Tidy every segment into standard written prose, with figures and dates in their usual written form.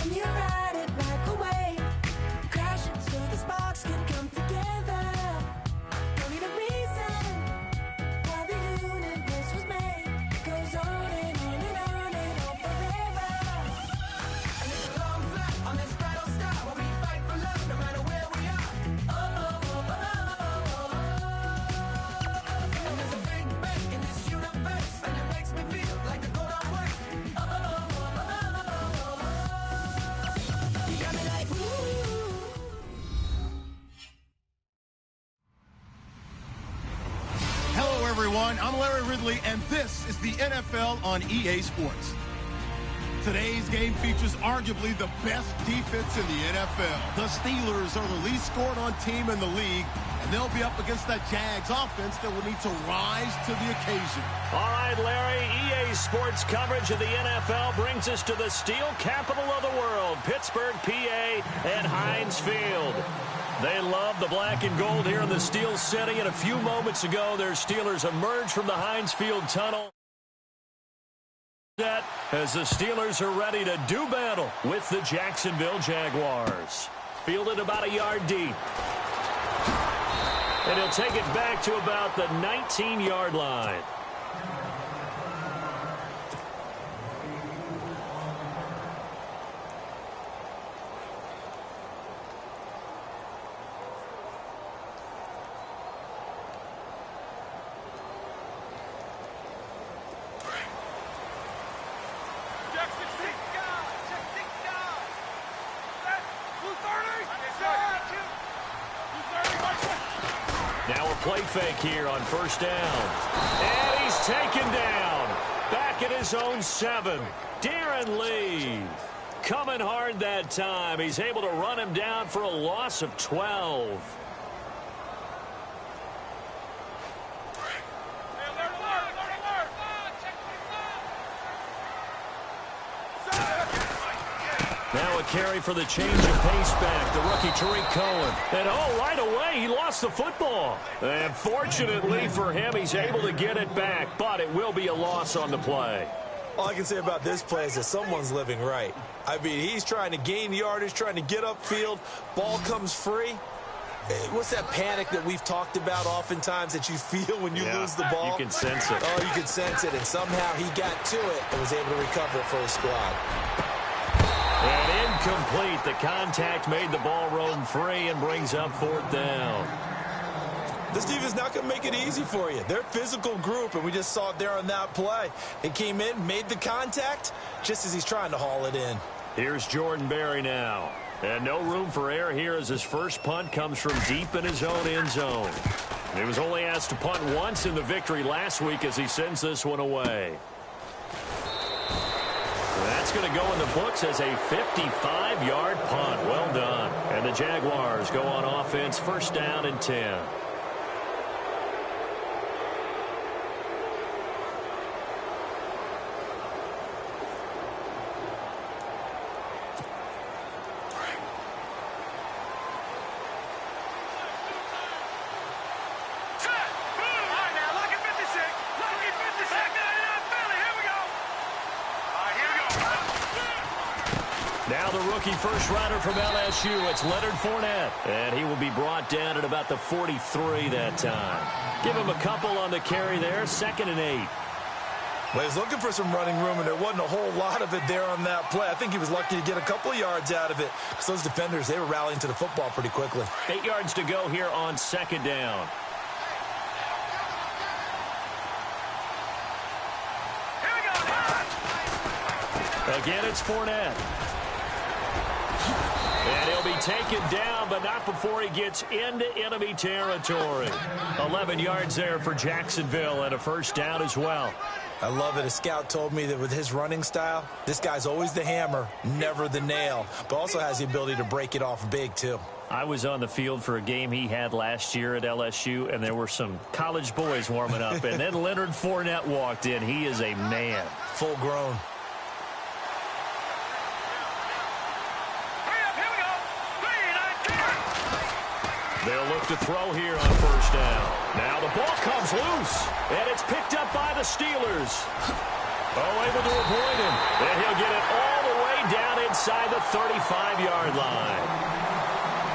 and you ride it like a wave, crashing so the sparks can come together. Don't need a reason why the universe was made. It goes on and on and on and on forever. And it's a long flight on this battle star where we fight for love no matter where we are. Oh, oh, oh, oh, oh, oh. And there's a big bang in this universe, and it makes me feel like the gold on work. Oh, oh, oh, oh, oh, oh. You got me like, ooh. Hello, everyone. I'm Larry Ridley, and this is the NFL on EA Sports. Today's game features arguably the best defense in the NFL. The Steelers are the least scored-on team in the league, and they'll be up against that Jags offense that will need to rise to the occasion. All right, Larry, EA Sports coverage of the NFL brings us to the steel capital of the world, Pittsburgh, PA, and Heinz Field. They love the black and gold here in the Steel City, and a few moments ago, their Steelers emerged from the Heinz Field tunnel. As the Steelers are ready to do battle with the Jacksonville Jaguars. Fielded about a yard deep. And he'll take it back to about the 19-yard line. Now a play fake here on first down. And he's taken down. Back at his own 7. Darren Lee. Coming hard that time. He's able to run him down for a loss of 12. Now a carry for the change of pace back, the rookie Tariq Cohen. And right away, he lost the football. And fortunately for him, he's able to get it back, but it will be a loss on the play. All I can say about this play is that someone's living right. I mean, he's trying to gain yardage, trying to get upfield. Ball comes free. What's that panic that we've talked about oftentimes that you feel when you lose the ball? You can sense it. Oh, you can sense it, and somehow he got to it and was able to recover it for his squad. And incomplete. The contact made the ball roam free and brings up 4th down. This defense is not going to make it easy for you. They're a physical group, and we just saw it there on that play. It came in, made the contact, just as he's trying to haul it in. Here's Jordan Berry now. And no room for error here as his first punt comes from deep in his own end zone. He was only asked to punt once in the victory last week as he sends this one away. That's going to go in the books as a 55-yard punt. Well done. And the Jaguars go on offense, first down and 10. Now the rookie first rounder from LSU, it's Leonard Fournette. And he will be brought down at about the 43 that time. Give him a couple on the carry there, 2nd and 8. Well, he's looking for some running room, and there wasn't a whole lot of it there on that play. I think he was lucky to get a couple of yards out of it because those defenders, they were rallying to the football pretty quickly. 8 yards to go here on 2nd down. Again, it's Fournette. And he'll be taken down, but not before he gets into enemy territory. 11 yards there for Jacksonville and a first down as well. I love it. A scout told me that with his running style, this guy's always the hammer, never the nail, but also has the ability to break it off big, too. I was on the field for a game he had last year at LSU, and there were some college boys warming up, and then Leonard Fournette walked in. He is a man. Full grown. They'll look to throw here on first down. Now the ball comes loose, and it's picked up by the Steelers. Oh, able to avoid him. And he'll get it all the way down inside the 35-yard line.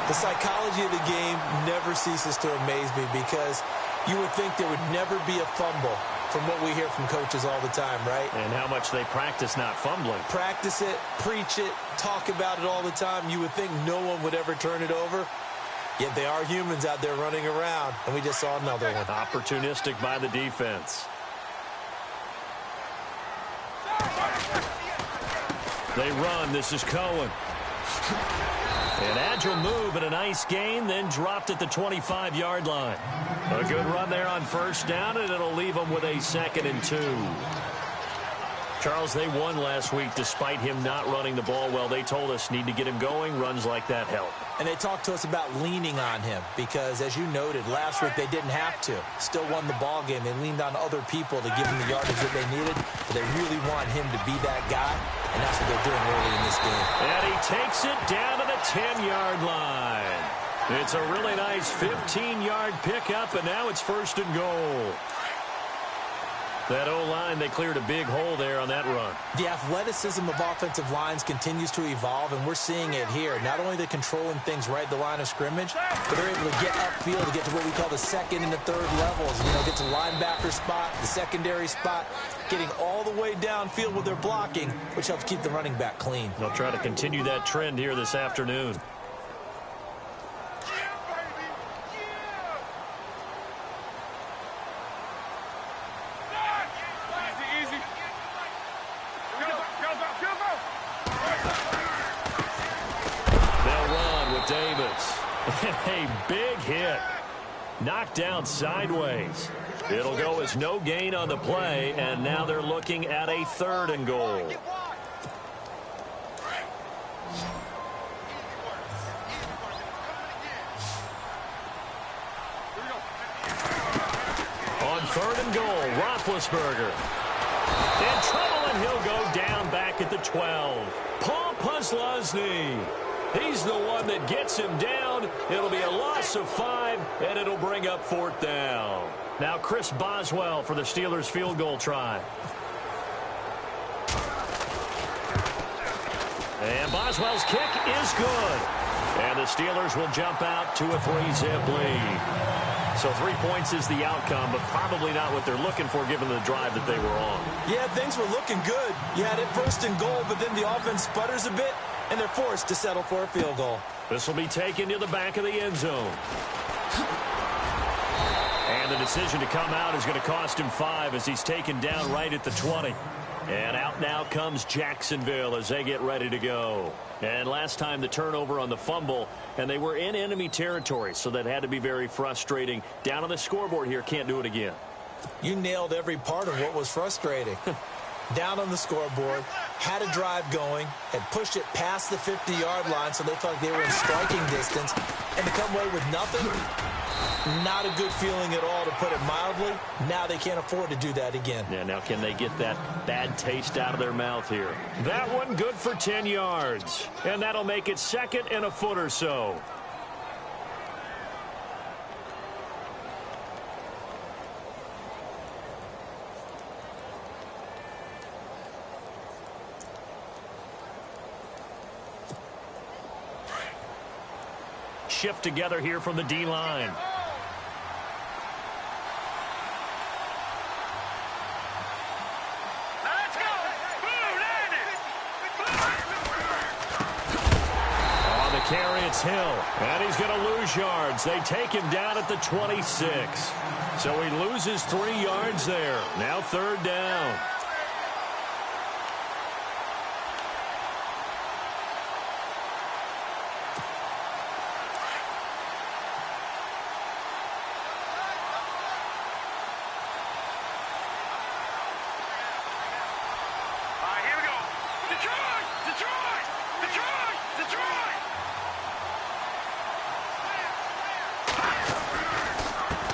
The psychology of the game never ceases to amaze me because you would think there would never be a fumble from what we hear from coaches all the time, right? And how much they practice not fumbling. Practice it, preach it, talk about it all the time. You would think no one would ever turn it over. Yet they are humans out there running around, and we just saw another one. Opportunistic by the defense. They run. This is Cohen. An agile move and a nice gain, then dropped at the 25-yard line. A good run there on first down, and it'll leave them with a 2nd and 2. Charles, they won last week despite him not running the ball well. They told us need to get him going. Runs like that help. And they talked to us about leaning on him because, as you noted, last week they didn't have to. Still won the ball game. They leaned on other people to give him the yardage that they needed. But they really want him to be that guy, and that's what they're doing early in this game. And he takes it down to the 10-yard line. It's a really nice 15-yard pickup, and now it's 1st and goal. That O-line, they cleared a big hole there on that run. The athleticism of offensive lines continues to evolve, and we're seeing it here. Not only they're controlling things right at the line of scrimmage, but they're able to get upfield to get to what we call the 2nd and the 3rd levels. You know, get to linebacker spot, the secondary spot, getting all the way downfield with their blocking, which helps keep the running back clean. They'll try to continue that trend here this afternoon. A big hit. Knocked down sideways. It'll go as no gain on the play, and now they're looking at a 3rd and goal. On 3rd and goal, Roethlisberger. In trouble, and he'll go down back at the 12. Paul Posluszny. He's the one that gets him down. It'll be a loss of 5, and it'll bring up 4th down. Now Chris Boswell for the Steelers field goal try. And Boswell's kick is good. And the Steelers will jump out to a 3-zip lead. So 3 points is the outcome, but probably not what they're looking for given the drive that they were on. Yeah, things were looking good. You had it 1st and goal, but then the offense sputters a bit, and they're forced to settle for a field goal. This will be taken to the back of the end zone. And the decision to come out is going to cost him 5 as he's taken down right at the 20. And out now comes Jacksonville as they get ready to go. And last time the turnover on the fumble, and they were in enemy territory, so that had to be very frustrating. Down on the scoreboard here, can't do it again. You nailed every part of what was frustrating. Down on the scoreboard, had a drive going, had pushed it past the 50-yard line so they thought they were in striking distance, and to come away with nothing, not a good feeling at all, to put it mildly. Now they can't afford to do that again. Yeah, now can they get that bad taste out of their mouth here? That one good for 10 yards, and that'll make it 2nd and a foot or so. Shift together here from the D-line. Let's go! On the carry, it's Hill. And he's going to lose yards. They take him down at the 26. So he loses 3 yards there. Now 3rd down.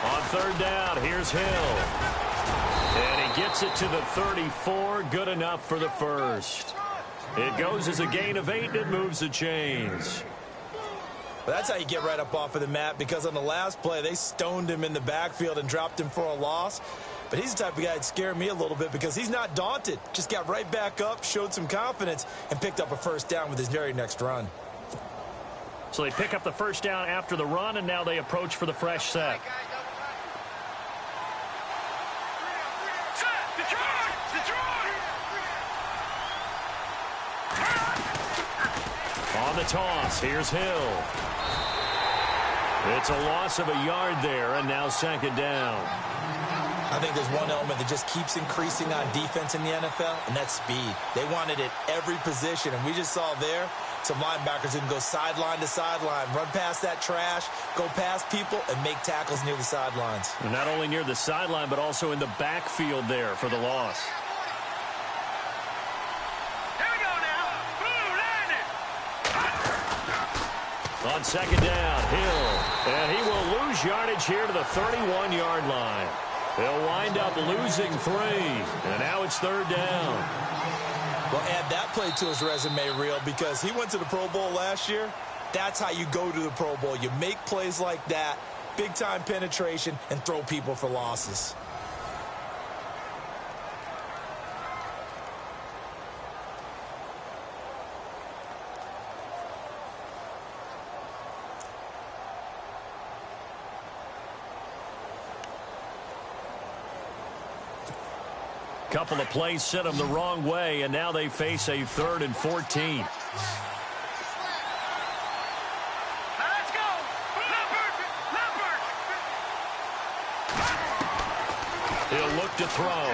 On 3rd down, here's Hill. And he gets it to the 34. Good enough for the 1st. It goes as a gain of 8, and it moves the chains. Well, that's how you get right up off of the mat, because on the last play, they stoned him in the backfield and dropped him for a loss. But he's the type of guy that scared me a little bit because he's not daunted. Just got right back up, showed some confidence, and picked up a first down with his very next run. So they pick up the first down after the run, and now they approach for the fresh set. On the toss, here's Hill. It's a loss of a yard there, and now second down. I think there's one element that just keeps increasing on defense in the NFL, and that's speed. They want it at every position, and we just saw there some linebackers who can go sideline to sideline, run past that trash, go past people, and make tackles near the sidelines. And not only near the sideline, but also in the backfield there for the loss. On second down, Hill. And he will lose yardage here to the 31-yard line. They'll wind up losing 3. And now it's third down. Well, add that play to his resume reel because he went to the Pro Bowl last year. That's how you go to the Pro Bowl. You make plays like that, big-time penetration, and throw people for losses. Couple of plays sent them the wrong way, and now they face a 3rd and 14. Let's go! He'll look to throw.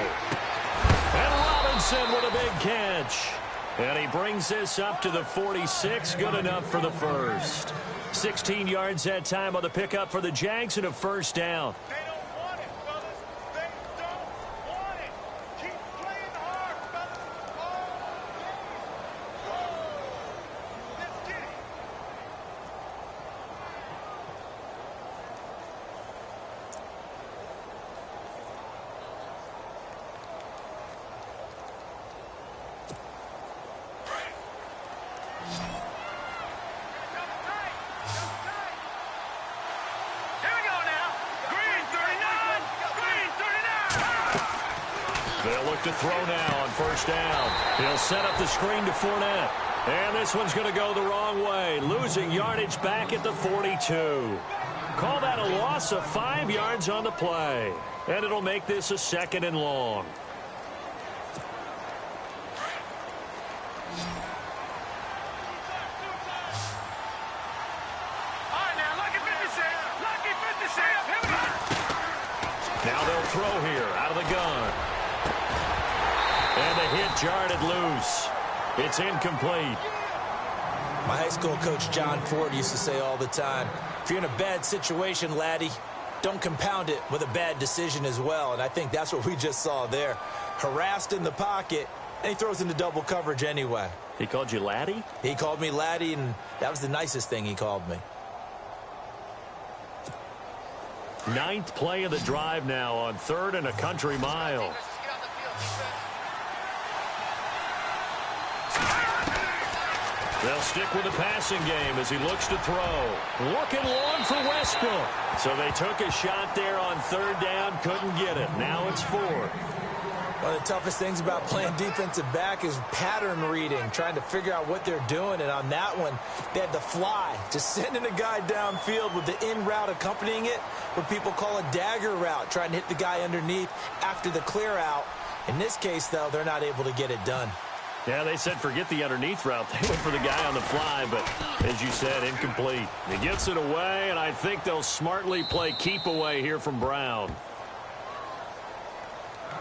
And Robinson with a big catch. And he brings this up to the 46. Good enough for the first. 16 yards that time on the pickup for the Jags and a first down. They'll look to throw now on first down. He'll set up the screen to Fournette. And this one's going to go the wrong way. Losing yardage back at the 42. Call that a loss of 5 yards on the play. And it'll make this a 2nd and long. Now they'll throw here out of the gun. And the hit jarred it loose. It's incomplete. My high school coach, John Ford, used to say all the time, if you're in a bad situation, laddie, don't compound it with a bad decision as well. And I think that's what we just saw there. Harassed in the pocket, and he throws into double coverage anyway. He called you laddie? He called me laddie, and that was the nicest thing he called me. 9th play of the drive now on 3rd and a country mile. They'll stick with the passing game as he looks to throw. Looking long for Westbrook. So they took a shot there on 3rd down, couldn't get it. Now it's 4th. One of the toughest things about playing defensive back is pattern reading, trying to figure out what they're doing. And on that one, they had the fly, just sending a guy downfield with the in route accompanying it, what people call a dagger route, trying to hit the guy underneath after the clear out. In this case, though, they're not able to get it done. Yeah, they said forget the underneath route. They went for the guy on the fly, but as you said, incomplete. He gets it away, and I think they'll smartly play keep away here from Brown.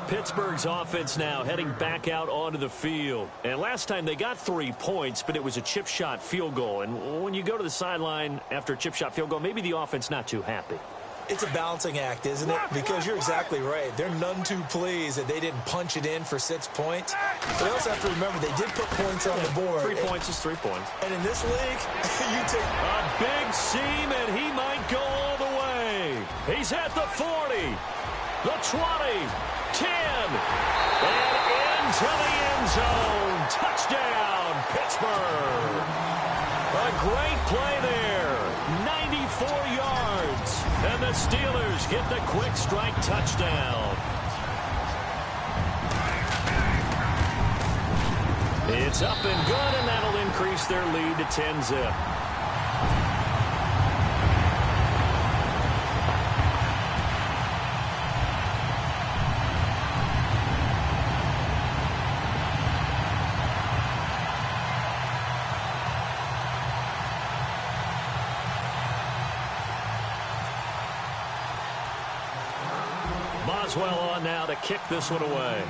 Pittsburgh's offense now heading back out onto the field. And last time they got 3 points, but it was a chip shot field goal. And when you go to the sideline after a chip shot field goal, maybe the offense not too happy. It's a balancing act, isn't it? Because you're exactly right. They're none too pleased that they didn't punch it in for 6 points. But they also have to remember they did put points on the board. 3 points is 3 points. And in this league, you take a big seam, and he might go all the way. He's at the 40, the 20, 10, and into the end zone. Touchdown, Pittsburgh. A great play there. 94 yards. And the Steelers get the quick strike touchdown. It's up and good, and that'll increase their lead to 10-zip. Boswell on now to kick this one away.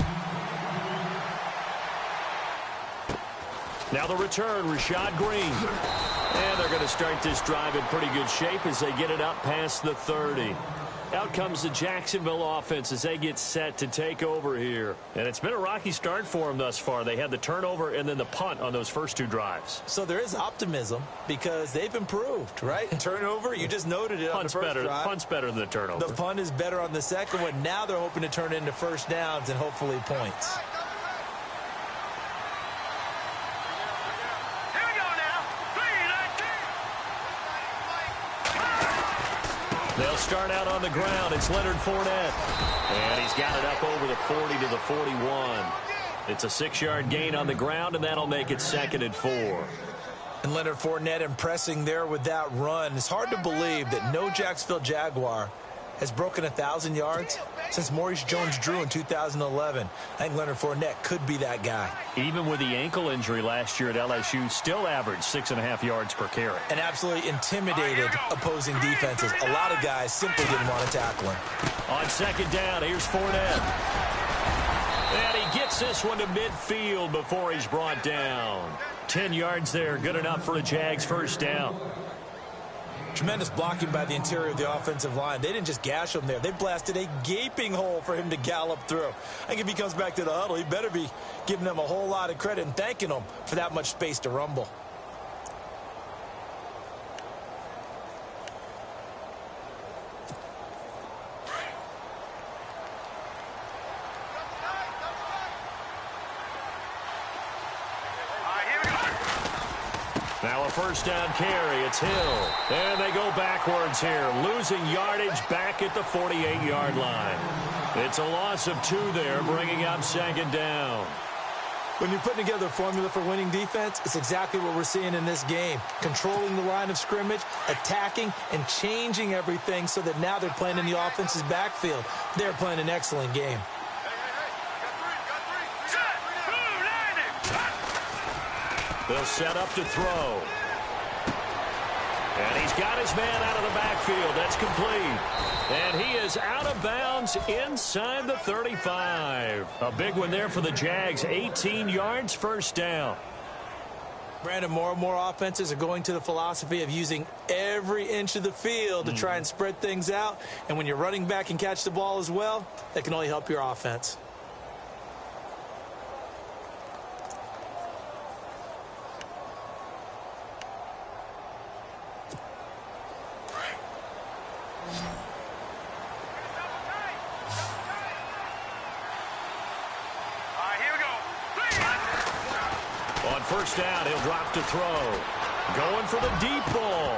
Now the return, Rashad Green. And they're going to start this drive in pretty good shape as they get it up past the 30. Out comes the Jacksonville offense as they get set to take over here. And it's been a rocky start for them thus far. They had the turnover and then the punt on those first two drives. So there is optimism because they've improved, right? Turnover, you just noted it on the first drive. Punt's better than the turnover. The punt is better on the second one. Now they're hoping to turn it into first downs and hopefully points. They'll start out on the ground. It's Leonard Fournette. And he's got it up over the 40 to the 41. It's a 6-yard gain on the ground, and that'll make it 2nd and 4. And Leonard Fournette impressing there with that run. It's hard to believe that no Jacksonville Jaguar has broken 1,000 yards since Maurice Jones-Drew in 2011. I think Leonard Fournette could be that guy. Even with the ankle injury last year at LSU, still averaged 6.5 yards per carry. And absolutely intimidated opposing defenses. A lot of guys simply didn't want to tackle him. On 2nd down, here's Fournette. And he gets this one to midfield before he's brought down. 10 yards there, good enough for a Jags first down. Tremendous blocking by the interior of the offensive line. They didn't just gash him there. They blasted a gaping hole for him to gallop through. I think if he comes back to the huddle, he better be giving them a whole lot of credit and thanking them for that much space to rumble. Now a first down carry. It's Hill. And they go backwards here. Losing yardage back at the 48-yard line. It's a loss of 2 there, bringing up 2nd down. When you're putting together a formula for winning defense, it's exactly what we're seeing in this game. Controlling the line of scrimmage, attacking, and changing everything so that now they're playing in the offense's backfield. They're playing an excellent game. They'll set up to throw. And he's got his man out of the backfield. That's complete. And he is out of bounds inside the 35. A big one there for the Jags. 18 yards, first down. Brandon, more and more offenses are going to the philosophy of using every inch of the field to try and spread things out. And when you're running back and catch the ball as well, that can only help your offense. First down, he'll drop to throw. Going for the deep ball.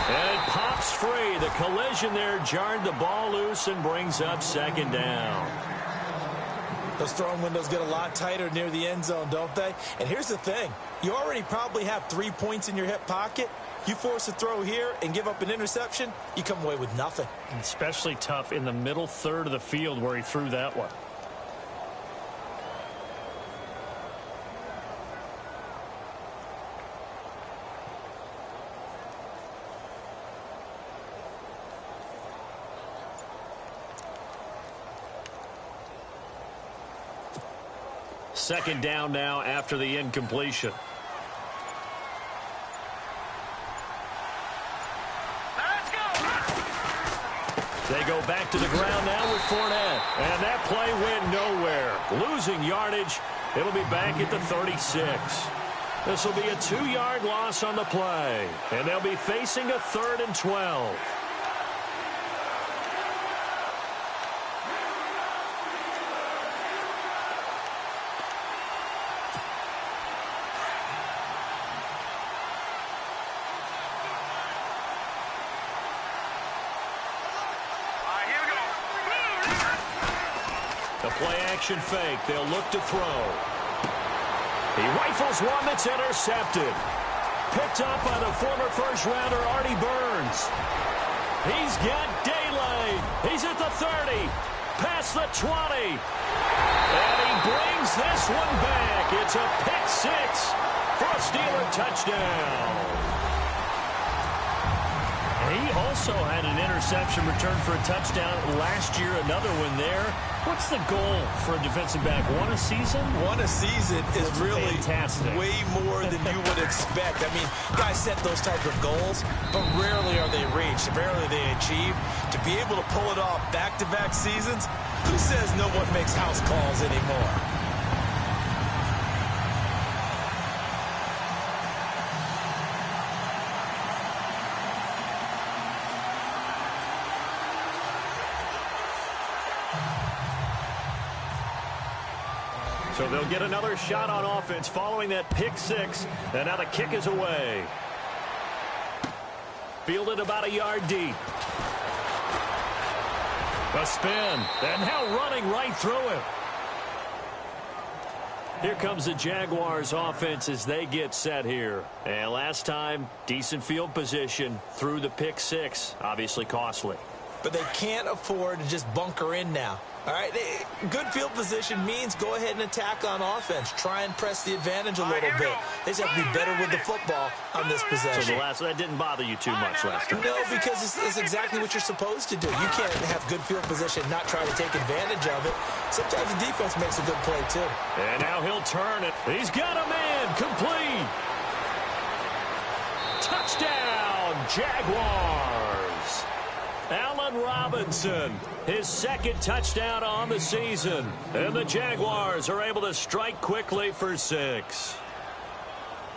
And it pops free. The collision there jarred the ball loose and brings up 2nd down. Those throwing windows get a lot tighter near the end zone, don't they? And here's the thing. You already probably have 3 points in your hip pocket. You force a throw here and give up an interception, you come away with nothing. Especially tough in the middle third of the field where he threw that one. Second down now after the incompletion. Let's go. They go back to the ground now with Fournette. And that play went nowhere. Losing yardage. It'll be back at the 36. This will be a 2-yard loss on the play. And they'll be facing a 3rd and 12. Play action fake. They'll look to throw. He rifles one that's intercepted. Picked up by the former first-rounder Artie Burns. He's got daylight. He's at the 30, past the 20. And he brings this one back. It's a pick six for a Steeler touchdown. He also had an interception return for a touchdown last year, another one there. What's the goal for a defensive back? One a season? One a season is really fantastic. Way more than you would expect. I mean, guys set those type of goals, but rarely are they reached, rarely are they achieved. To be able to pull it off back-to-back seasons, who says no one makes house calls anymore? So they'll get another shot on offense following that pick six. And now the kick is away. Fielded about a yard deep. A spin. And now running right through him. Here comes the Jaguars offense as they get set here. And last time, decent field position through the pick six. Obviously costly. But they can't afford to just bunker in now. All right, good field position means go ahead and attack on offense. Try and press the advantage a little bit. They just have to be better with the football on this possession. So that didn't bother you too much last time? No, because it's exactly what you're supposed to do. You can't have good field position and not try to take advantage of it. Sometimes the defense makes a good play, too. And now he'll turn it. He's got a man. Complete. Touchdown, Jaguars. Allen Robinson, his second touchdown on the season. And the Jaguars are able to strike quickly for 6.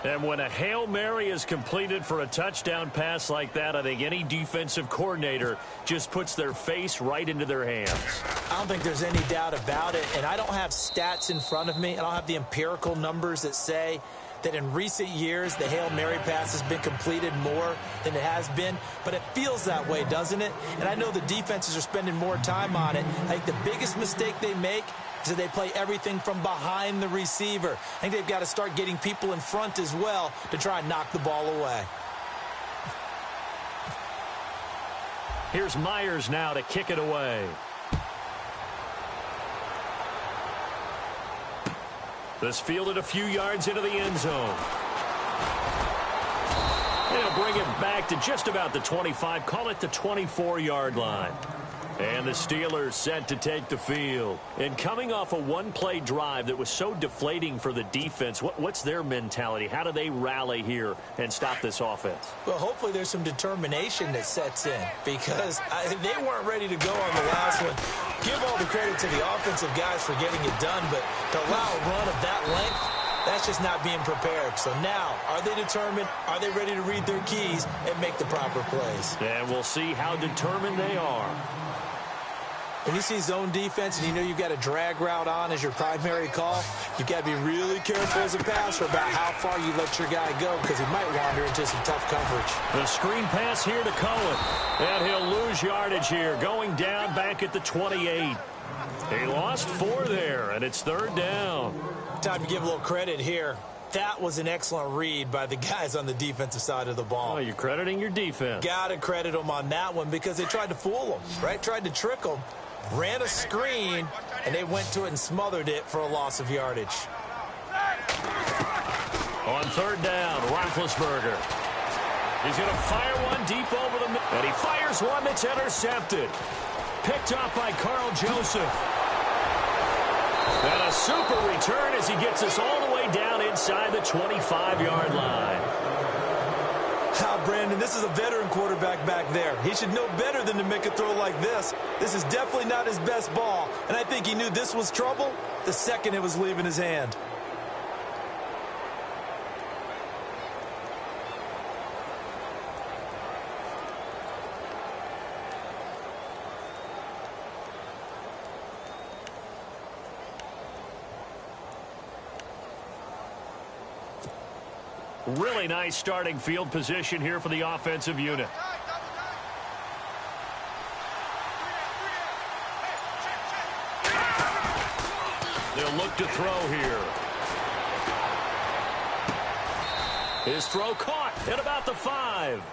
And when a Hail Mary is completed for a touchdown pass like that, I think any defensive coordinator just puts their face right into their hands. I don't think there's any doubt about it. And I don't have stats in front of me. I don't have the empirical numbers that say that in recent years the Hail Mary pass has been completed more than it has been, but it feels that way, doesn't it? And I know the defenses are spending more time on it. I think the biggest mistake they make is that they play everything from behind the receiver. I think they've got to start getting people in front as well to try and knock the ball away. Here's Myers now to kick it away. This fielded a few yards into the end zone. They'll bring it back to just about the 25, call it the 24-yard line. And the Steelers set to take the field. And coming off a one-play drive that was so deflating for the defense, what's their mentality? How do they rally here and stop this offense? Well, hopefully there's some determination that sets in because they weren't ready to go on the last one. Give all the credit to the offensive guys for getting it done, but to allow a run of that length, that's just not being prepared. So now, are they determined? Are they ready to read their keys and make the proper plays? And we'll see how determined they are. When you see zone defense and you know you've got a drag route on as your primary call, you've got to be really careful as a passer about how far you let your guy go because he might wander into some tough coverage. The screen pass here to Cohen. And he'll lose yardage here, going down back at the 28. He lost 4 there, and it's 3rd down. Time to give a little credit here. That was an excellent read by the guys on the defensive side of the ball. Oh, you're crediting your defense. Got to credit them on that one because they tried to fool them, right? Tried to trick them. Ran a screen, and they went to it and smothered it for a loss of yardage. On 3rd down, Roethlisberger. He's going to fire one deep over the middle. And he fires one that's intercepted. Picked up by Carl Joseph. And a super return as he gets us all the way down inside the 25-yard line. Brandon, this is a veteran quarterback back there. He should know better than to make a throw like this. This is definitely not his best ball, and I think he knew this was trouble the second it was leaving his hand. Really nice starting field position here for the offensive unit. They'll look to throw here. His throw caught at about the 5.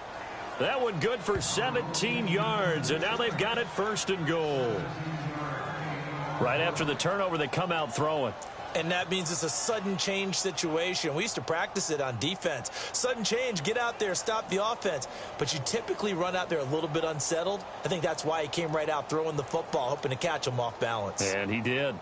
That one good for 17 yards, and now they've got it 1st and goal. Right after the turnover, they come out throwing. And that means it's a sudden change situation. We used to practice it on defense. Sudden change, get out there, stop the offense. But you typically run out there a little bit unsettled. I think that's why he came right out throwing the football, hoping to catch him off balance. And he did.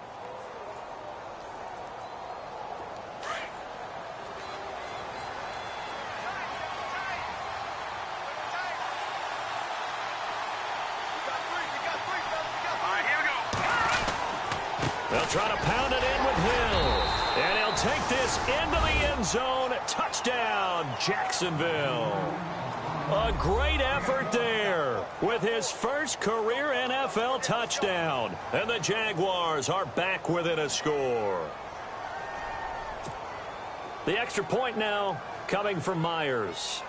They'll try to pound it in with Hill. And he'll take this into the end zone. Touchdown, Jacksonville. A great effort there with his first career NFL touchdown. And the Jaguars are back within a score. The extra point now coming from Myers.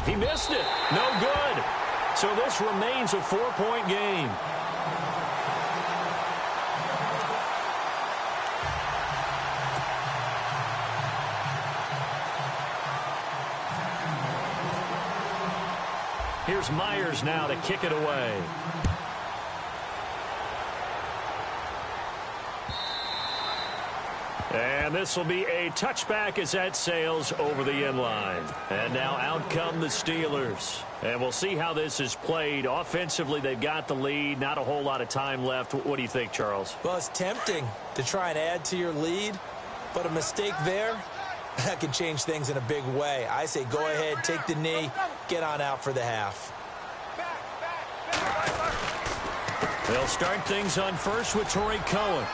He missed it. No good. So this remains a 4-point game. Here's Myers now to kick it away. And this will be a touchback as that sails over the end line. And now out come the Steelers. And we'll see how this is played. Offensively, they've got the lead. Not a whole lot of time left. What do you think, Charles? Well, it's tempting to try and add to your lead, but a mistake there, that can change things in a big way. I say go ahead, take the knee, get on out for the half. They'll start things on first with Torrey Cohen.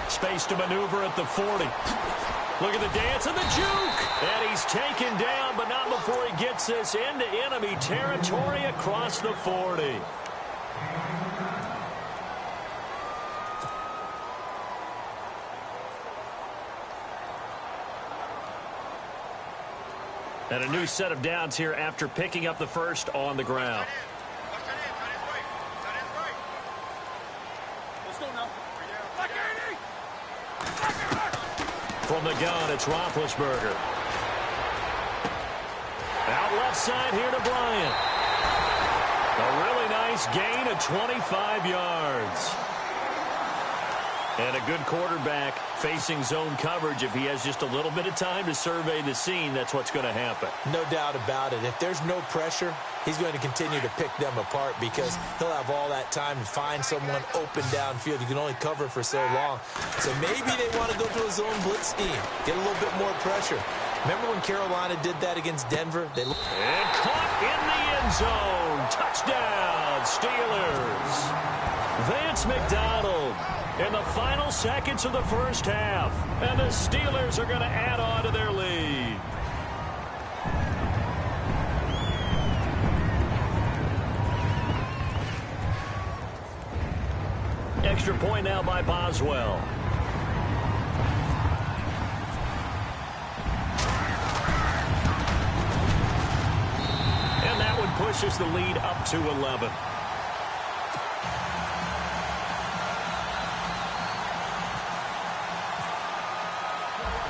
Space to maneuver at the 40. Look at the dance and the juke. And he's taken down, but not before he gets this into enemy territory across the 40. And a new set of downs here after picking up the first on the ground. From the gun, it's Roethlisberger. Out left side here to Bryant. A really nice gain of 25 yards. And a good quarterback facing zone coverage. If he has just a little bit of time to survey the scene, that's what's going to happen. No doubt about it. If there's no pressure, he's going to continue to pick them apart because he'll have all that time to find someone open downfield. You can only cover for so long. So maybe they want to go to a zone blitz scheme, get a little bit more pressure. Remember when Carolina did that against Denver? And caught in the end zone. Touchdown, Steelers. Vance McDonald in the final seconds of the first half. And the Steelers are going to add on to their lead. Extra point now by Boswell. And that one pushes the lead up to 11.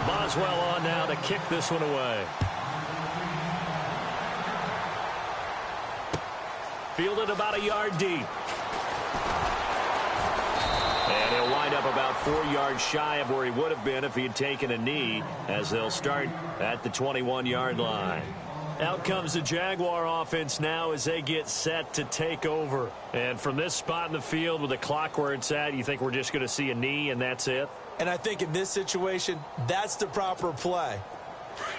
Boswell on now to kick this one away. Fielded about a yard deep. And he'll wind up about 4 yards shy of where he would have been if he had taken a knee, as they'll start at the 21-yard line. Out comes the Jaguar offense now as they get set to take over. And from this spot in the field with the clock where it's at, you think we're just going to see a knee and that's it? And I think in this situation, that's the proper play.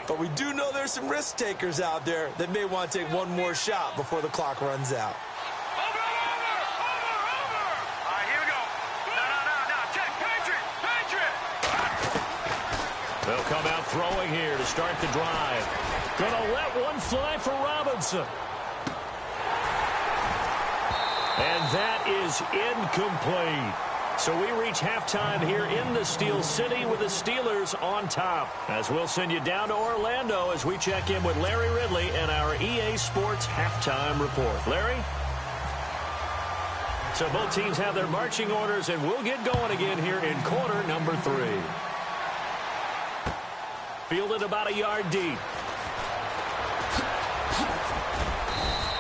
But we do know there's some risk takers out there that may want to take one more shot before the clock runs out. They'll come out throwing here to start the drive. Gonna let one fly for Robinson. And that is incomplete. So we reach halftime here in the Steel City with the Steelers on top. As we'll send you down to Orlando as we check in with Larry Ridley and our EA Sports halftime report. Larry? So both teams have their marching orders, and we'll get going again here in quarter number 3. Fielded about a yard deep.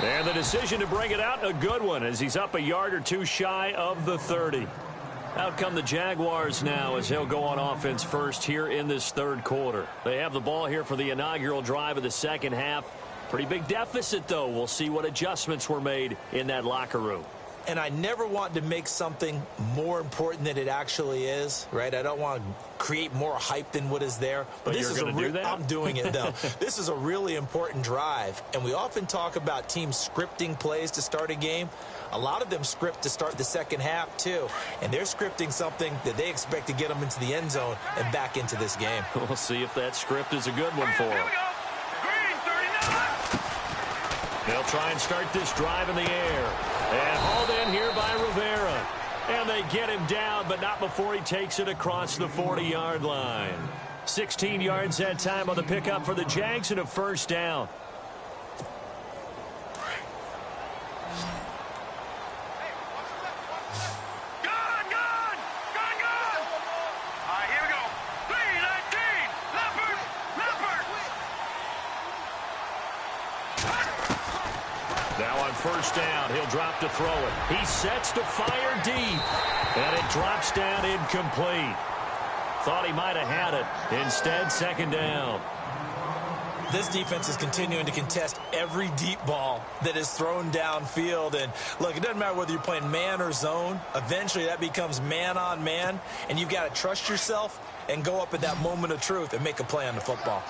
And the decision to bring it out, a good one, as he's up a yard or two shy of the 30. Out come the Jaguars now as they'll go on offense first here in this third quarter. They have the ball here for the inaugural drive of the second half. Pretty big deficit, though. We'll see what adjustments were made in that locker room. And I never want to make something more important than it actually is, right? I don't want to create more hype than what is there. But this you're going to do that? I'm doing it, though. This is a really important drive. And we often talk about teams scripting plays to start a game. A lot of them script to start the second half, too. And they're scripting something that they expect to get them into the end zone and back into this game. We'll see if that script is a good one for them. They'll try and start this drive in the air. And hauled in here by Rivera. And they get him down, but not before he takes it across the 40-yard line. 16 yards that time on the pickup for the Jags and a first down. First down, he'll drop to throw it. He sets to fire deep, and it drops down incomplete. Thought he might have had it. Instead, second down. This defense is continuing to contest every deep ball that is thrown downfield. And, look, it doesn't matter whether you're playing man or zone. Eventually, that becomes man on man, and you've got to trust yourself and go up at that moment of truth and make a play on the football.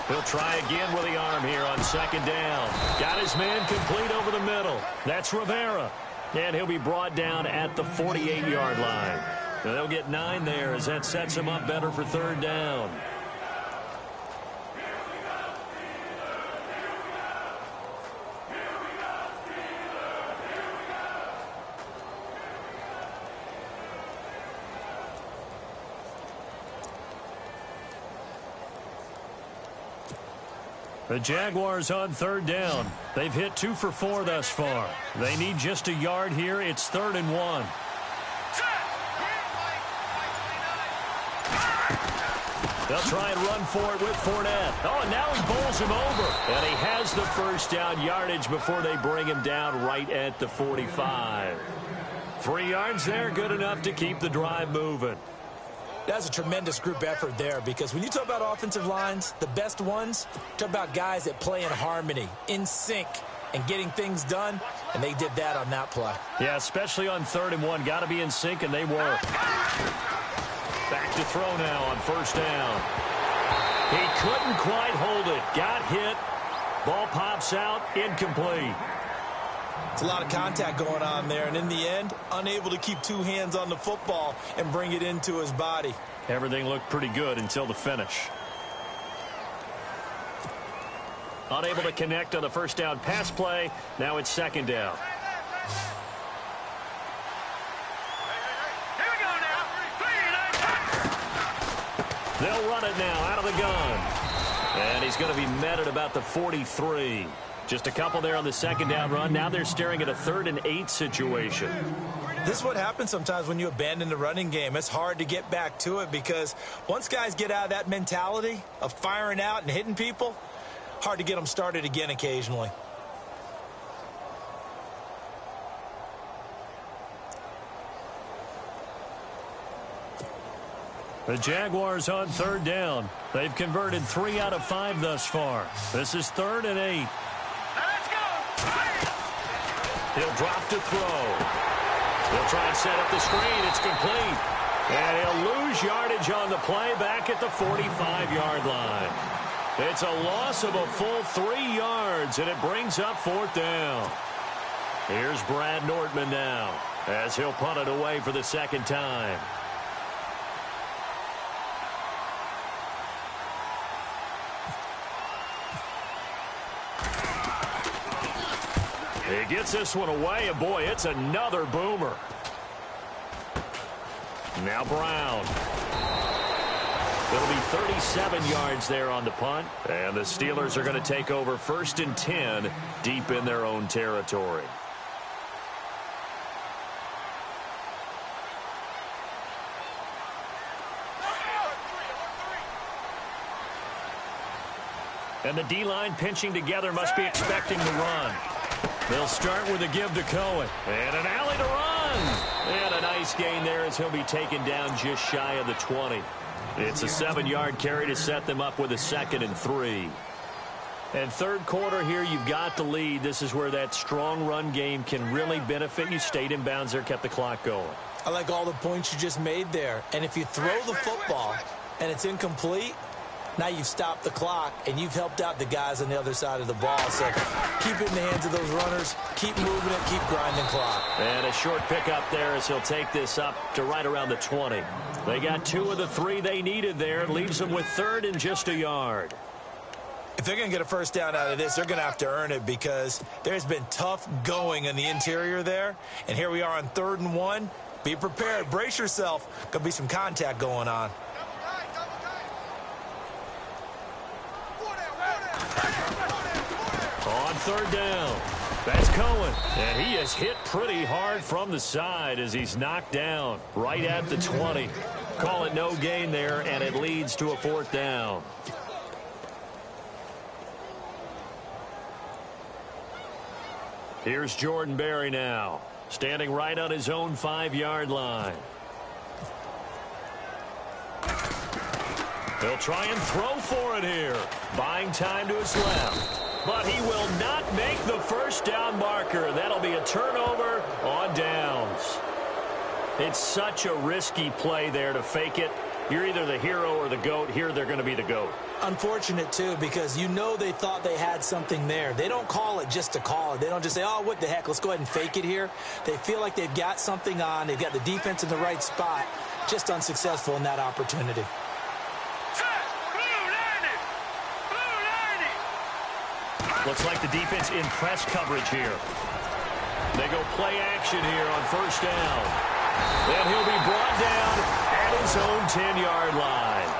He'll try again with the arm here on second down. Got his man complete over the middle. That's Rivera. And he'll be brought down at the 48-yard line. And they'll get 9 there as that sets him up better for third down. The Jaguars on third down. They've hit 2 for 4 thus far. They need just a yard here. It's 3rd and 1. They'll try and run for it with Fournette. Oh, and now he bowls him over. And he has the first down yardage before they bring him down right at the 45. 3 yards there, good enough to keep the drive moving. That's a tremendous group effort there, because when you talk about offensive lines, the best ones, talk about guys that play in harmony, in sync, and getting things done, and they did that on that play. Yeah, especially on 3rd and 1. Got to be in sync, and they were. Back to throw now on first down. He couldn't quite hold it. Got hit. Ball pops out. Incomplete. It's a lot of contact going on there, and in the end, unable to keep 2 hands on the football and bring it into his body. Everything looked pretty good until the finish. Unable to connect on the first down pass play. Now it's second down. Here we go now. They'll run it now out of the gun. And he's going to be met at about the 43. Just a couple there on the second down run. Now they're staring at a 3rd and 8 situation. This is what happens sometimes when you abandon the running game. It's hard to get back to it, because once guys get out of that mentality of firing out and hitting people, hard to get them started again occasionally. The Jaguars on third down. They've converted 3 out of 5 thus far. This is 3rd and 8. Let's go. He'll drop to throw. He'll try and set up the screen. It's complete. And he'll lose yardage on the play back at the 45-yard line. It's a loss of a full 3 yards, and it brings up 4th down. Here's Brad Nortman now as he'll punt it away for the second time. He gets this one away, and boy, it's another boomer. Now Brown. It'll be 37 yards there on the punt, and the Steelers are going to take over 1st and 10 deep in their own territory. And the D-line pinching together must be expecting the run. They'll start with a give to Cohen. And an alley to run. And a nice gain there as he'll be taken down just shy of the 20. It's a 7-yard carry to set them up with a 2nd and 3. And third quarter here, you've got the lead. This is where that strong run game can really benefit you. Stayed in bounds there, kept the clock going. I like all the points you just made there. And if you throw the football and it's incomplete, now you've stopped the clock, and you've helped out the guys on the other side of the ball. So keep it in the hands of those runners. Keep moving it. Keep grinding clock. And a short pickup there as he'll take this up to right around the 20. They got 2 of the 3 they needed there. It leaves them with 3rd and just a yard. If they're going to get a first down out of this, they're going to have to earn it because there's been tough going in the interior there. And here we are on 3rd and 1. Be prepared. Brace yourself. Going to be some contact going on. On 3rd down, that's Cohen. And he is hit pretty hard from the side as he's knocked down right at the 20. Call it no gain there, and it leads to a 4th down. Here's Jordan Berry now, standing right on his own 5-yard line. He'll try and throw for it here. Buying time to his left. But he will not make the first down marker. That'll be a turnover on downs. It's such a risky play there to fake it. You're either the hero or the GOAT. Here they're going to be the GOAT. Unfortunate, too, because you know they thought they had something there. They don't call it just to call it. They don't just say, oh, what the heck, let's go ahead and fake it here. They feel like they've got something on. They've got the defense in the right spot. Just unsuccessful in that opportunity. Looks like the defense in press coverage here. They go play action here on 1st down. And he'll be brought down at his own 10-yard line.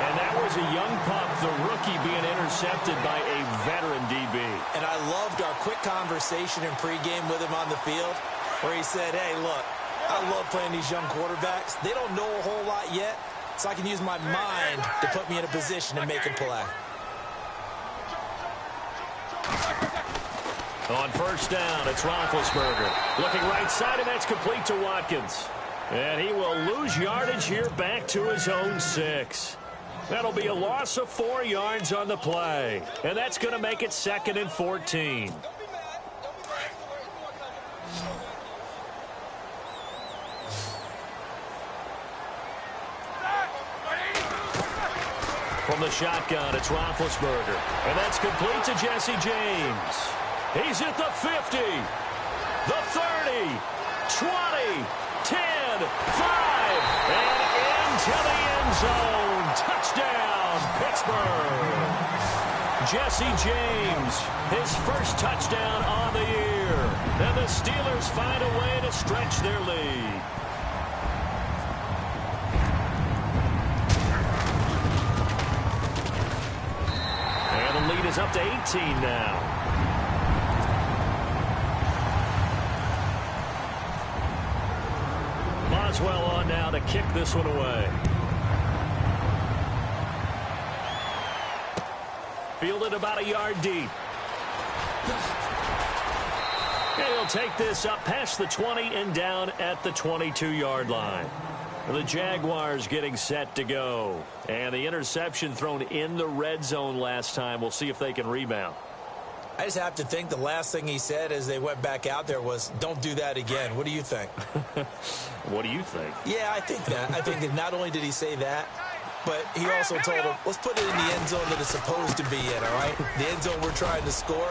And that was a young pup, the rookie, being intercepted by a veteran DB. And I loved our quick conversation in pregame with him on the field where he said, hey, look, I love playing these young quarterbacks. They don't know a whole lot yet, so I can use my mind to put me in a position to make a play. On 1st down, it's Roethlisberger. Looking right side, and that's complete to Watkins. And he will lose yardage here back to his own 6. That'll be a loss of 4 yards on the play. And that's going to make it 2nd and 14. From the shotgun, it's Roethlisberger. And that's complete to Jesse James. He's at the 50, the 30, 20, 10, 5, and into the end zone. Touchdown, Pittsburgh. Jesse James, his first touchdown on the year. And the Steelers find a way to stretch their lead. And the lead is up to 18 now. Boswell on now to kick this one away. Fielded about a yard deep. And he'll take this up past the 20 and down at the 22-yard line. The Jaguars getting set to go. And the interception thrown in the red zone last time. We'll see if they can rebound. I just have to think the last thing he said as they went back out there was, don't do that again. What do you think? What do you think? Yeah, I think that. I think that not only did he say that, but he also told him, let's put it in the end zone that it's supposed to be in, all right? The end zone we're trying to score.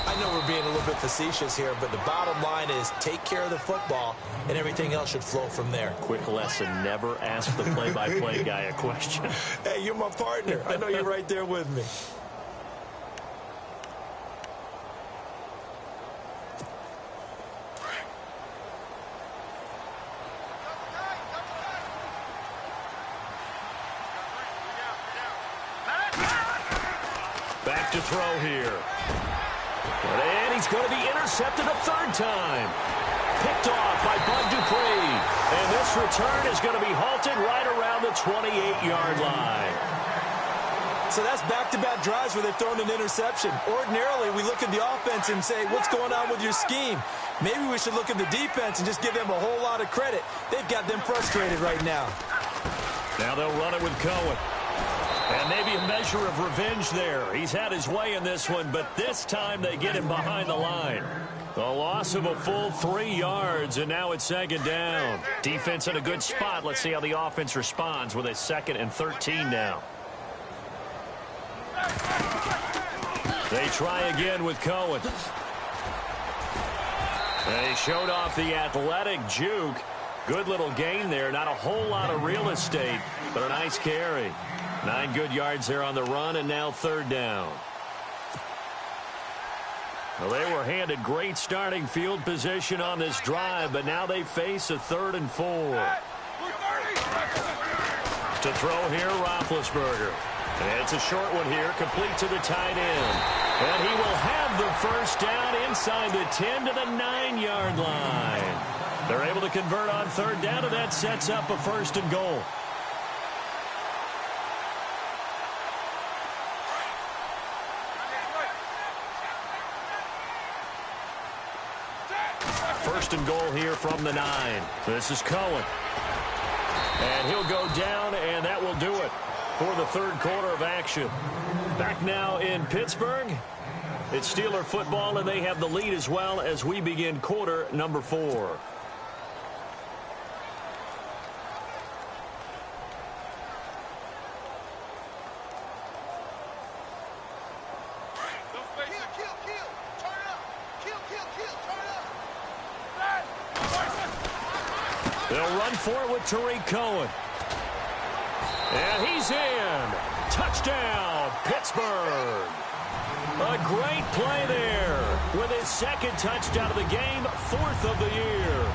I know we're being a little bit facetious here, but the bottom line is take care of the football, and everything else should flow from there. Quick lesson, never ask the play-by-play guy a question. Hey, you're my partner. I know you're right there with me. to throw here. And he's going to be intercepted a third time. Picked off by Bud Dupree. And this return is going to be halted right around the 28-yard line. So that's back-to-back drives where they've thrown an interception. Ordinarily, we look at the offense and say, what's going on with your scheme? Maybe we should look at the defense and just give them a whole lot of credit. They've got them frustrated right now. Now they'll run it with Cohen. And maybe a measure of revenge there. He's had his way in this one, but this time they get him behind the line. The loss of a full 3 yards, and now it's second down. Defense in a good spot. Let's see how the offense responds with a 2nd and 13 now. They try again with Cohen. They showed off the athletic juke. Good little gain there. Not a whole lot of real estate, but a nice carry. 9 good yards there on the run, and now third down. Well, they were handed great starting field position on this drive, but now they face a 3rd and 4. To throw here, Roethlisberger. And it's a short one here, complete to the tight end. And he will have the first down inside the 10 to the 9-yard line. They're able to convert on third down, and that sets up a 1st and goal. First and goal here from the 9. This is Cohen. And he'll go down, and that will do it for the third quarter of action. Back now in Pittsburgh. It's Steeler football, and they have the lead as well as we begin quarter number 4. They'll run for it with Tariq Cohen. And he's in. Touchdown, Pittsburgh. A great play there with his 2nd touchdown of the game, 4th of the year.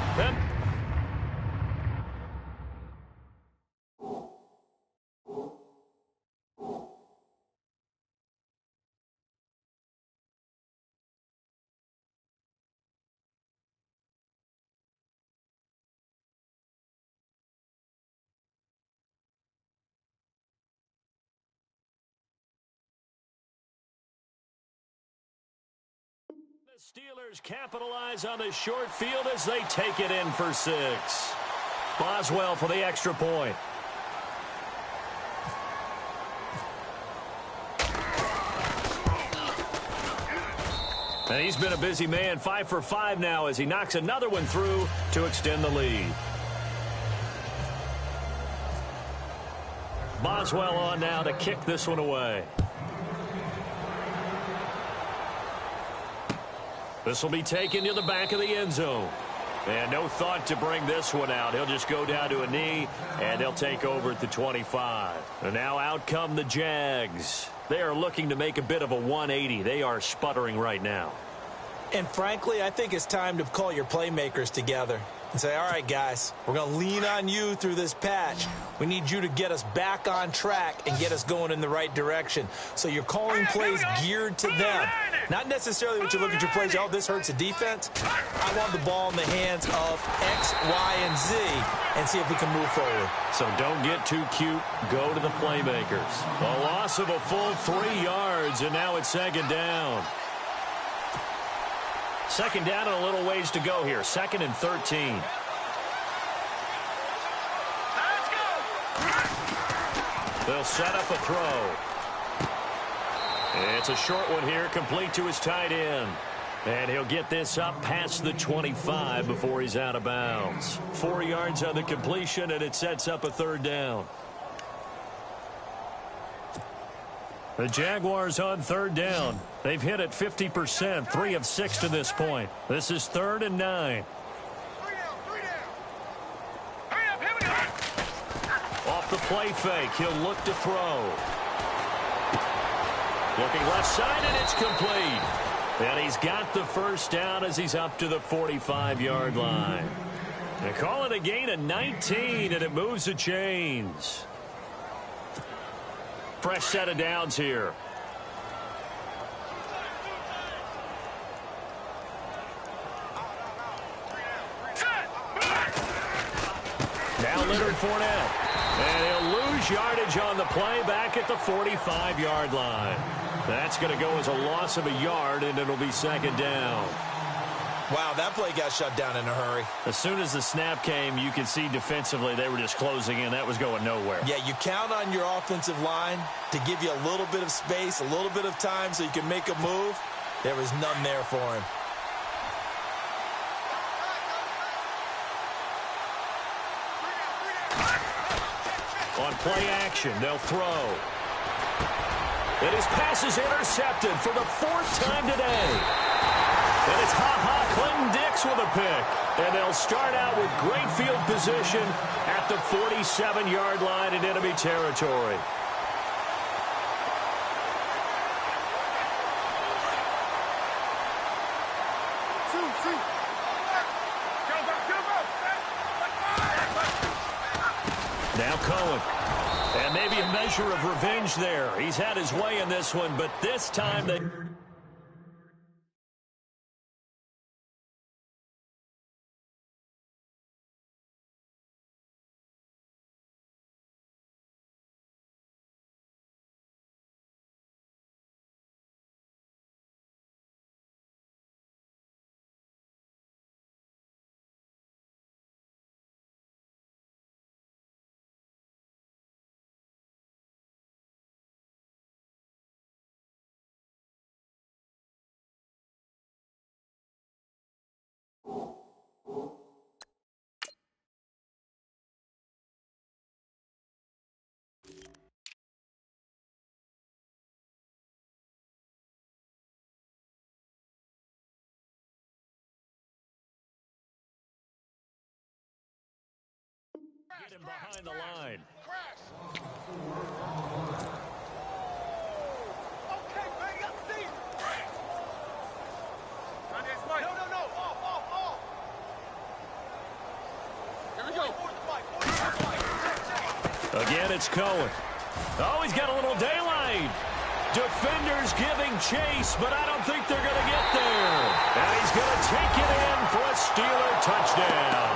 The Steelers capitalize on the short field as they take it in for 6. Boswell for the extra point. And he's been a busy man, 5 for 5 now as he knocks another one through to extend the lead. Boswell on now to kick this one away. This will be taken to the back of the end zone. And no thought to bring this one out. He'll just go down to a knee, and they'll take over at the 25. And now out come the Jags. They are looking to make a bit of a 180. They are sputtering right now. And frankly, I think it's time to call your playmakers together and say, all right, guys, we're going to lean on you through this patch. We need you to get us back on track and get us going in the right direction. So you're calling plays geared to them. Not necessarily what you look at your plays, oh, this hurts the defense. I want the ball in the hands of X, Y, and Z and see if we can move forward. So don't get too cute. Go to the playmakers. A loss of a full 3 yards, and now it's second down. Second down and a little ways to go here. 2nd and 13. Let's go. They'll set up a throw. It's a short one here, complete to his tight end. And he'll get this up past the 25 before he's out of bounds. 4 yards on the completion, and it sets up a third down. The Jaguars on third down. They've hit it 50%, 3 of 6 to this point. This is 3rd and 9. Off the play fake, he'll look to throw. Looking left side, and it's complete. And he's got the first down as he's up to the 45-yard line. They call it a gain of 19, and it moves the chains. Fresh set of downs here. Leonard Fournette. And he'll lose yardage on the play back at the 45-yard line. That's going to go as a loss of a yard, and it'll be second down. Wow, that play got shut down in a hurry. As soon as the snap came, you could see defensively they were just closing in. That was going nowhere. Yeah, you count on your offensive line to give you a little bit of space, a little bit of time so you can make a move. There was none there for him. On play action, they'll throw. And his pass is intercepted for the fourth time today. And it's Clinton-Dix with a pick. And they'll start out with great field position at the 47-yard line in enemy territory. Now Cohen. And maybe a measure of revenge there. He's had his way in this one, but this time they... Get him behind the line. Okay, baby, I see it. No. Off. Here we go. Again, it's Cohen. Oh, he's got a little daylight. Defenders giving chase, but I don't think they're going to get there. And he's going to take it in for a Steeler touchdown.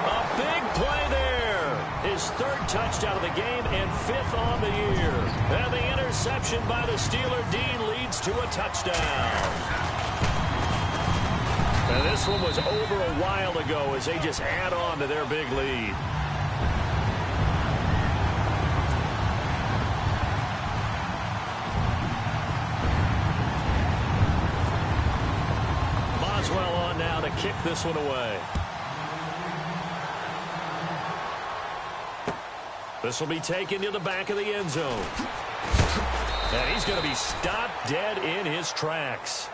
A big play there. His third touchdown of the game and fifth on the year. And the interception by the Steeler D leads to a touchdown. And this one was over a while ago as they just add on to their big lead. Boswell on now to kick this one away. This will be taken to the back of the end zone. And he's going to be stopped dead in his tracks.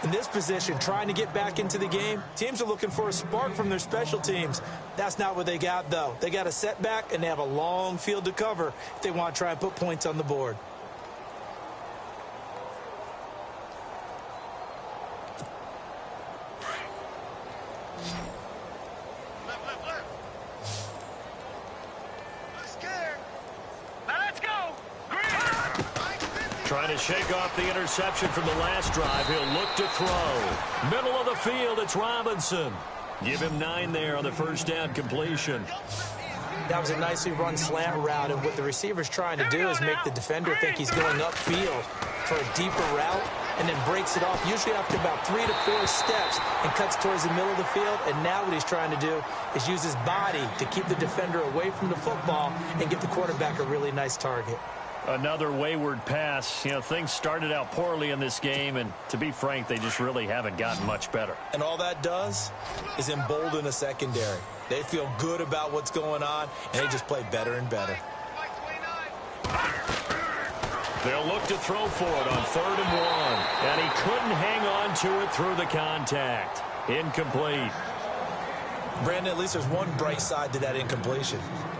In this position, trying to get back into the game, teams are looking for a spark from their special teams. That's not what they got, though. They got a setback, and they have a long field to cover if they want to try and put points on the board. Trying to shake off the interception from the last drive. He'll look to throw. Middle of the field, it's Robinson. Give him 9 there on the first down completion. That was a nicely run slant route, and what the receiver's trying to do is make the defender think he's going upfield for a deeper route, and then breaks it off, usually after about 3 to 4 steps, and cuts towards the middle of the field. And now what he's trying to do is use his body to keep the defender away from the football and give the quarterback a really nice target. Another wayward pass. You know, things started out poorly in this game, and to be frank, they just really haven't gotten much better. And all that does is embolden a secondary. They feel good about what's going on, and they just play better and better. They'll look to throw for it on 3rd and 1. And he couldn't hang on to it through the contact. Incomplete. Brandon, at least there's one bright side to that incompletion.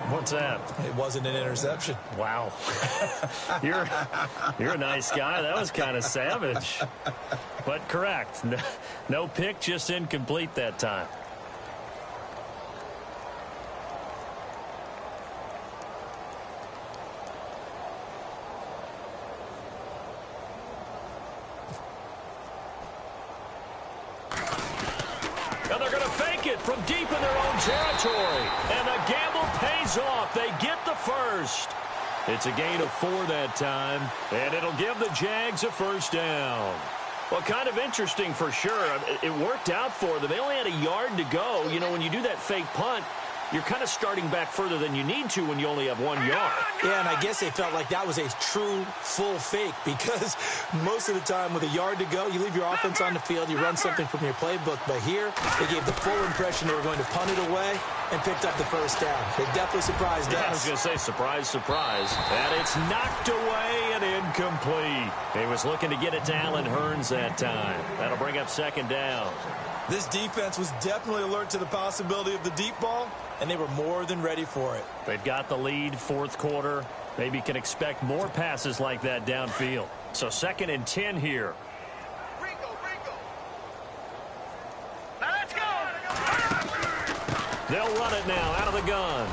What's that? It wasn't an interception. Wow. You're a nice guy. That was kind of savage. But correct. No pick, just incomplete that time. And they're going to fake it from deep in their own territory. And the game pays off. They get the first. It's a gain of 4 that time, and it'll give the Jags a first down. Well, kind of interesting for sure. It worked out for them. They only had a yard to go. You know, when you do that fake punt, you're kind of starting back further than you need to when you only have 1 yard. Yeah, and I guess they felt like that was a true full fake because most of the time with a yard to go, you leave your offense on the field, you run something from your playbook. But here, they gave the full impression they were going to punt it away and picked up the first down. They definitely surprised us. I was going to say surprise, surprise. And it's knocked away and incomplete. He was looking to get it to Allen Hurns that time. That'll bring up second down. This defense was definitely alert to the possibility of the deep ball, and they were more than ready for it. They've got the lead, fourth quarter. Maybe can expect more passes like that downfield. So 2nd and 10 here. Ringo. Now let's go. They'll run it now out of the gun.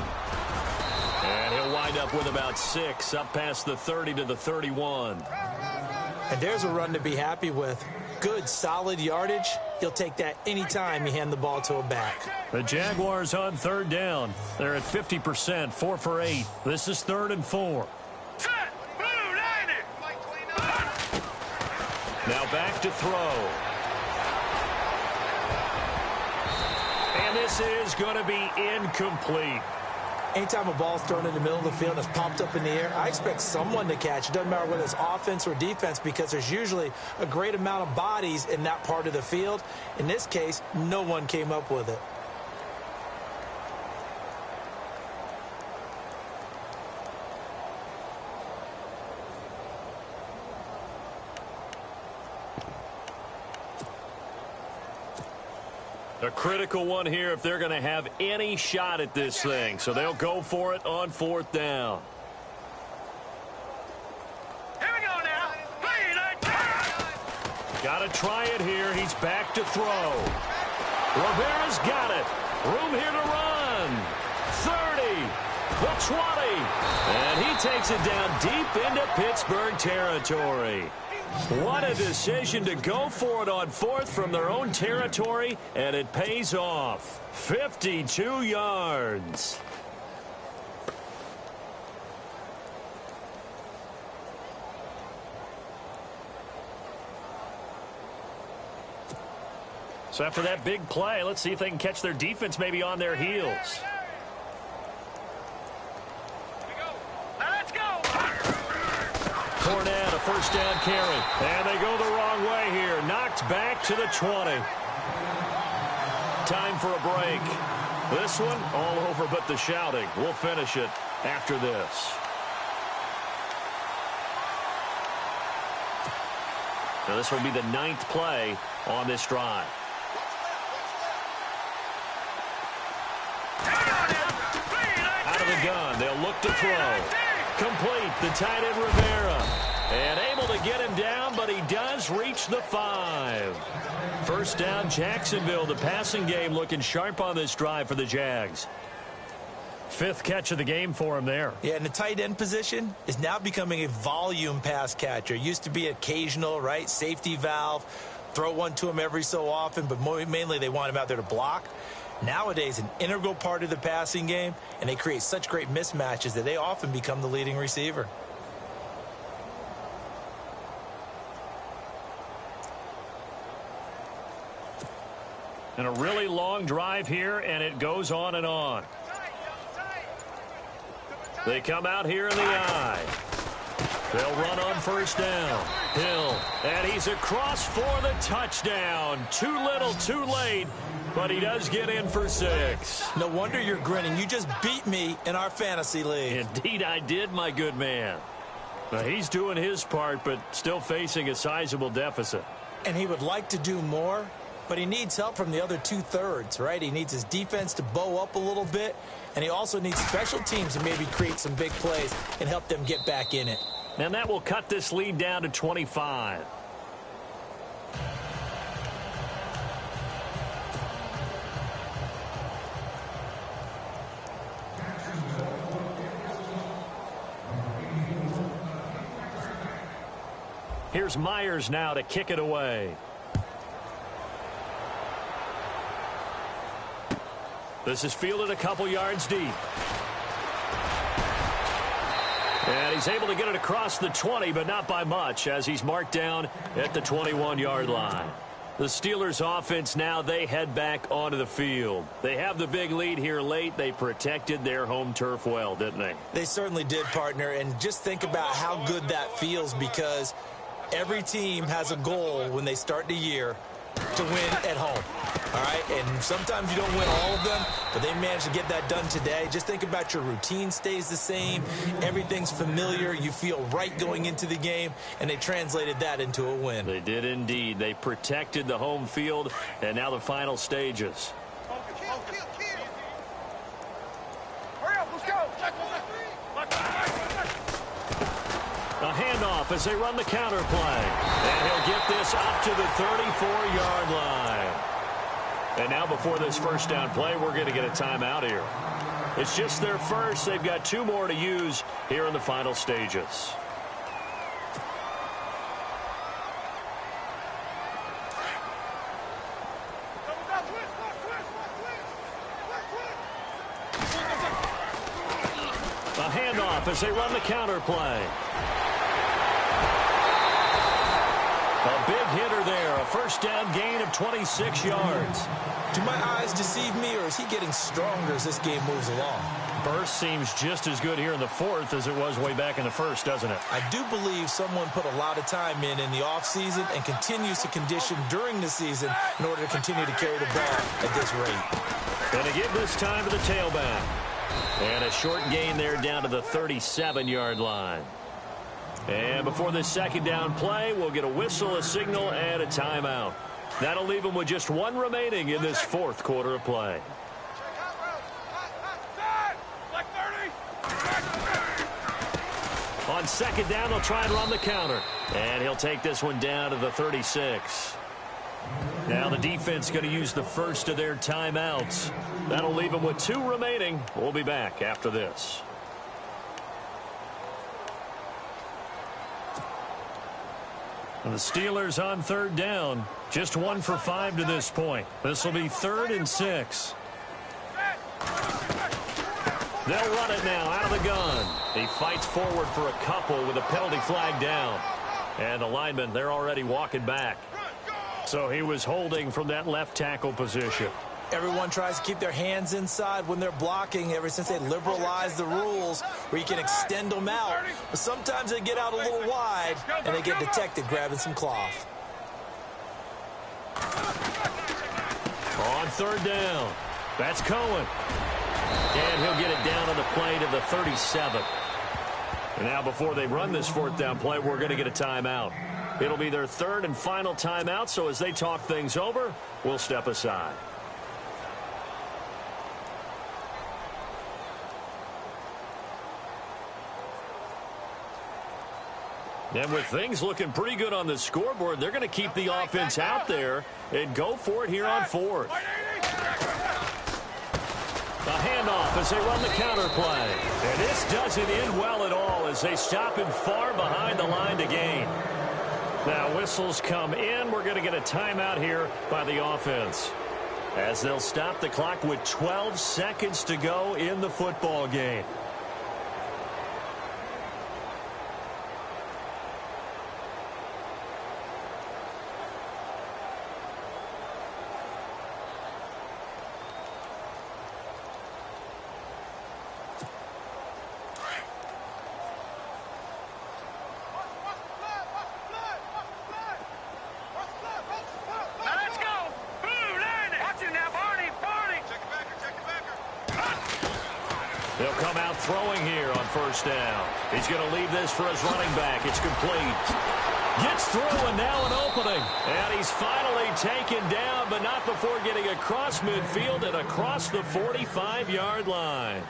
And he'll wind up with about 6, up past the 30 to the 31. And there's a run to be happy with. Good, solid yardage. He'll take that anytime you hand the ball to a back. The Jaguars on 3rd down. They're at 50%, 4 for 8. This is 3rd and 4. Set. Blue, line it. Now back to throw. And this is going to be incomplete. Anytime a ball's thrown in the middle of the field and it's popped up in the air, I expect someone to catch. It doesn't matter whether it's offense or defense because there's usually a great amount of bodies in that part of the field. In this case, no one came up with it. A critical one here if they're going to have any shot at this thing. So they'll go for it on 4th down. Here we go now. Got to try it here. He's back to throw. Rivera's got it. Room here to run. 30. The 20. And he takes it down deep into Pittsburgh territory. What a decision to go for it on 4th from their own territory, and it pays off. 52 yards. So after that big play, let's see if they can catch their defense maybe on their heels. Fournette, a first down carry. And they go the wrong way here. Knocked back to the 20. Time for a break. This one all over but the shouting. We'll finish it after this. Now this will be the 9th play on this drive. Out of the gun. They'll look to throw. Complete, the tight end Rivera. And able to get him down, but he does reach the 5. First down, Jacksonville. The passing game looking sharp on this drive for the Jags. 5th catch of the game for him there. Yeah, and the tight end position is now becoming a volume pass catcher. Used to be occasional, right? Safety valve. Throw one to him every so often, but mainly they want him out there to block. Nowadays, an integral part of the passing game, and they create such great mismatches that they often become the leading receiver. And a really long drive here, and it goes on and on. They come out here in the eye. They'll run on first down. Hill, and he's across for the touchdown. Too little, too late. But he does get in for 6. No wonder you're grinning. You just beat me in our fantasy league. Indeed I did, my good man. Now, he's doing his part, but still facing a sizable deficit. And he would like to do more, but he needs help from the other 2/3, right? He needs his defense to bow up a little bit, and he also needs special teams to maybe create some big plays and help them get back in it. And that will cut this lead down to 25. Here's Myers now to kick it away. This is fielded a couple yards deep. And he's able to get it across the 20, but not by much, as he's marked down at the 21-yard line. The Steelers offense now, they head back onto the field. They have the big lead here late. They protected their home turf well, didn't they? They certainly did, partner. And just think about how good that feels, because every team has a goal when they start the year to win at home. All right, and sometimes you don't win all of them, but they managed to get that done today. Just think about your routine stays the same. Everything's familiar. You feel right going into the game, and they translated that into a win. They did indeed. They protected the home field, and now the final stages. Hurry up, let's go. A handoff as they run the counter play. And he'll get this up to the 34-yard line. And now before this first down play, we're going to get a timeout here. It's just their first. They've got 2 more to use here in the final stages. A handoff as they run the counter play. A big hitter there, a first down gain of 26 yards. Do my eyes deceive me, or is he getting stronger as this game moves along? Burst seems just as good here in the fourth as it was way back in the first, doesn't it? I do believe someone put a lot of time in the offseason and continues to condition during the season in order to continue to carry the ball at this rate. And to give this time to the tailback. And a short gain there down to the 37-yard line. And before this second down play, we'll get a whistle, a signal, and a timeout. That'll leave them with just 1 remaining in this fourth quarter of play. On second down, they'll try and run the counter. And he'll take this one down to the 36. Now the defense going to use the first of their timeouts. That'll leave them with 2 remaining. We'll be back after this. And the Steelers on third down. Just 1 for 5 to this point. This will be 3rd and 6. They'll run it now out of the gun. He fights forward for a couple with a penalty flag down. And the linemen, they're already walking back. So he was holding from that left tackle position. Everyone tries to keep their hands inside when they're blocking ever since they liberalized the rules where you can extend them out. But sometimes they get out a little wide and they get detected grabbing some cloth. On third down, that's Cohen. And he'll get it down on the play to the 37. And now before they run this fourth down play, we're going to get a timeout. It'll be their 3rd and final timeout, so as they talk things over, we'll step aside. And with things looking pretty good on the scoreboard, they're going to keep the offense out there and go for it here on 4th. A handoff as they run the counter play. And this doesn't end well at all as they stop him far behind the line to gain. Now whistles come in. We're going to get a timeout here by the offense, as they'll stop the clock with 12 seconds to go in the football game. They'll come out throwing here on first down. He's going to leave this for his running back. It's complete. Gets through, and now an opening. And he's finally taken down, but not before getting across midfield and across the 45-yard line.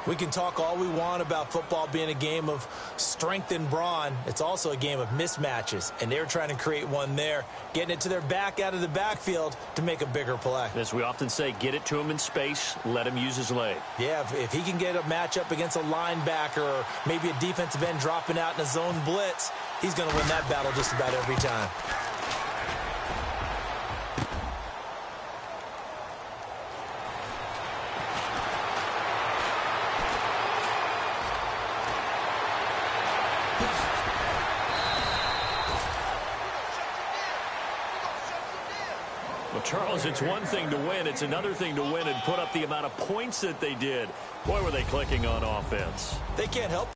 We can talk all we want about football being a game of strength and brawn. It's also a game of mismatches, and they're trying to create one there, getting it to their back out of the backfield to make a bigger play. As we often say, get it to him in space, let him use his leg. Yeah, if he can get a matchup against a linebacker or maybe a defensive end dropping out in a zone blitz, he's going to win that battle just about every time. Well, Charles, it's one thing to win. It's another thing to win and put up the amount of points that they did. Boy, were they clicking on offense. They can't help